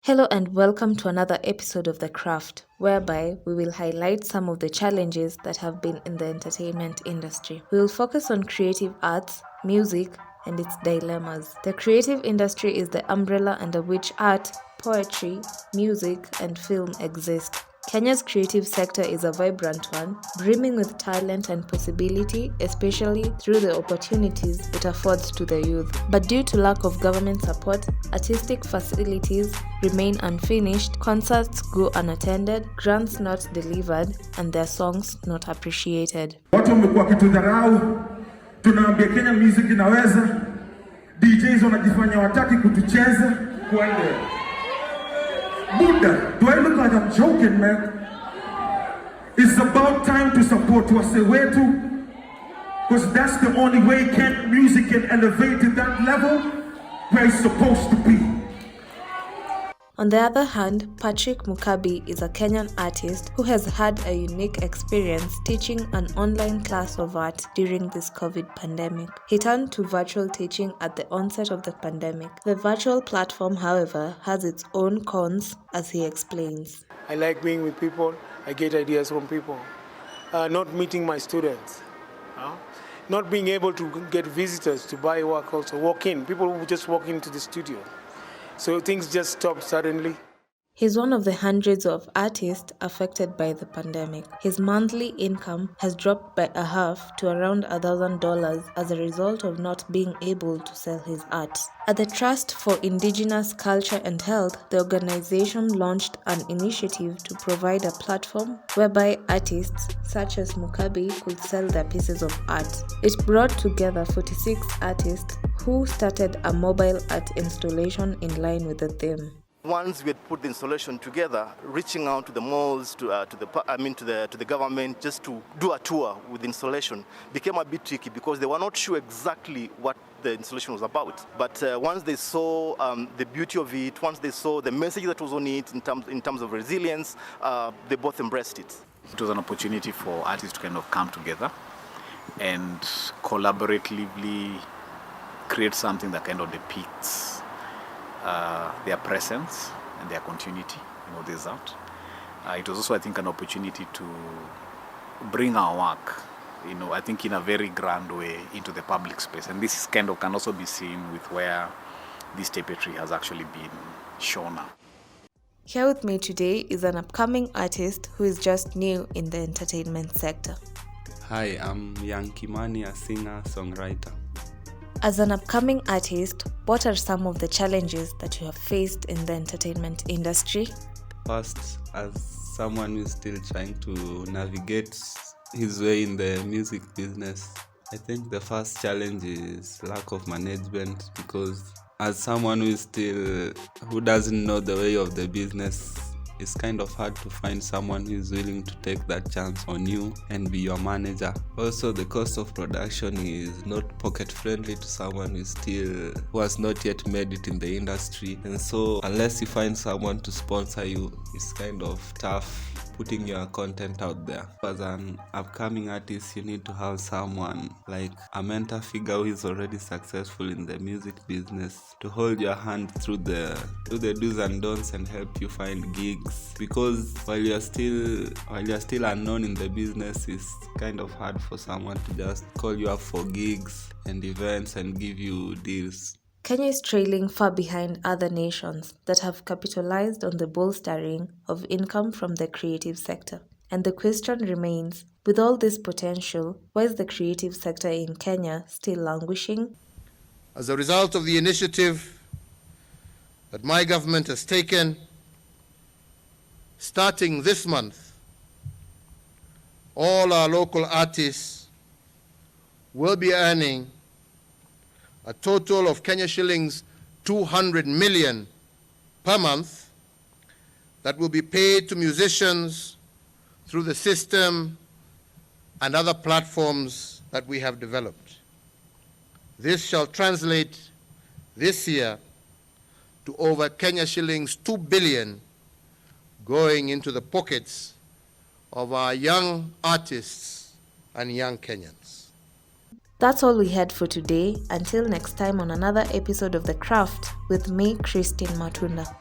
Hello and welcome to another episode of The Craft, whereby we will highlight some of the challenges that have been in the entertainment industry. We will focus on creative arts, music, and its dilemmas. The creative industry is the umbrella under which art, poetry, music, and film exist. Kenya's creative sector is a vibrant one, brimming with talent and possibility, especially through the opportunities it affords to the youth. But due to lack of government support, artistic facilities remain unfinished, concerts go unattended, grants not delivered, and their songs not appreciated. Watu wamekuwa kitudharau, tunaambia Kenya music inaweza, DJs wanajifanya wataki kutucheza, kwende. Buddha, do I look like I'm joking, man? It's about time to support wase wetu, because that's the only way Kenyan music can elevate to that level where it's supposed to be. On the other hand, Patrick Mukabi is a Kenyan artist who has had a unique experience teaching an online class of art during this COVID pandemic. He turned to virtual teaching at the onset of the pandemic. The virtual platform, however, has its own cons, as he explains. I like being with people. I get ideas from people. Not meeting my students. Not being able to get visitors to buy work also. Walk in. People who just walk into the studio. So things just stopped suddenly. He's one of the hundreds of artists affected by the pandemic. His monthly income has dropped by a half to around $1,000 as a result of not being able to sell his art. At the Trust for Indigenous Culture and Health, the organization launched an initiative to provide a platform whereby artists such as Mukabi could sell their pieces of art. It brought together 46 artists who started a mobile art installation in line with the theme. Once we had put the installation together, reaching out to the malls, to the government, just to do a tour with the installation became a bit tricky because they were not sure exactly what the installation was about. But once they saw the beauty of it, once they saw the message that was on it in terms of resilience, they both embraced it. It was an opportunity for artists to kind of come together and collaboratively create something that kind of depicts their presence and their continuity, this out. It was also, I think, an opportunity to bring our work, I think in a very grand way into the public space. And this kind of can also be seen with where this tapestry has actually been shown now. Here with me today is an upcoming artist who is just new in the entertainment sector. Hi, I'm Young Kimani, a singer-songwriter. As an upcoming artist, what are some of the challenges that you have faced in the entertainment industry? First, as someone who's still trying to navigate his way in the music business, I think the first challenge is lack of management, because as someone who doesn't know the way of the business, it's kind of hard to find someone who is willing to take that chance on you and be your manager. Also, the cost of production is not pocket friendly to someone who has not yet made it in the industry. And so unless you find someone to sponsor you, it's kind of tough putting your content out there. As an upcoming artist, you need to have someone like a mentor figure who is already successful in the music business to hold your hand through the do's and don'ts and help you find gigs. Because while you're still unknown in the business, it's kind of hard for someone to just call you up for gigs and events and give you deals. Kenya is trailing far behind other nations that have capitalized on the bolstering of income from the creative sector. And the question remains, with all this potential, why is the creative sector in Kenya still languishing? As a result of the initiative that my government has taken, starting this month, all our local artists will be earning a total of Kenya shillings 200 million per month that will be paid to musicians through the system and other platforms that we have developed. This shall translate this year to over Kenya shillings 2 billion going into the pockets of our young artists and young Kenyans. That's all we had for today. Until next time on another episode of The Craft with me, Christine Matunda.